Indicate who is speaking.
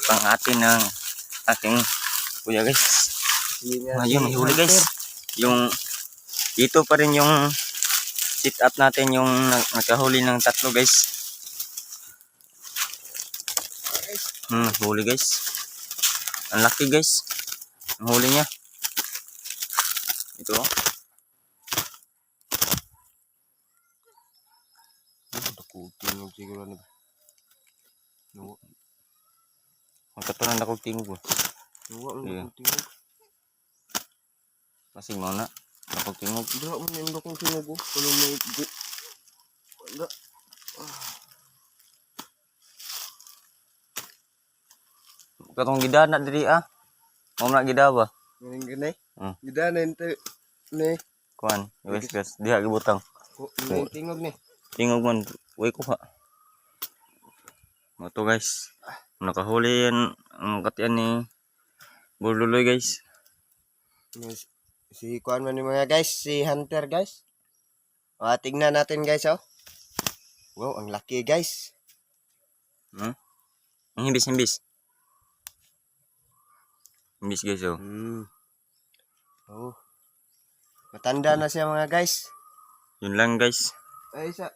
Speaker 1: pang-atin ng ating kuya guys. Ngayon may huli guys. Yung dito pa rin yung sit up natin, yung nagkahuli ng 3 guys. Huli guys. Ang laki guys. Ang huli niya. Ito. Tingog siguro na. No. Magkatanan ako tingog. Nuwa ang tingog. Masing mo na. Ako tingog.
Speaker 2: Dra man yung akong tingog. Kuno may wala.
Speaker 1: Katong gidana diri ah. Mo na gida ba?
Speaker 2: Ngayon ganay. Gidana ente ni
Speaker 1: Kuan, guys, diha gibutang.
Speaker 2: May tingog ni.
Speaker 1: Tingog man, way ko ha. Mo to guys. Nakahuli yan ang katian ni Bululoy guys.
Speaker 2: Si kuan man ni mga guys, si Hunter guys. Tingnan natin guys oh. Wow, ang laki guys.
Speaker 1: Ang himbis. Himbis guys oh.
Speaker 2: Oh. Matanda na siya mga guys.
Speaker 1: Yun lang guys.
Speaker 2: Ay sa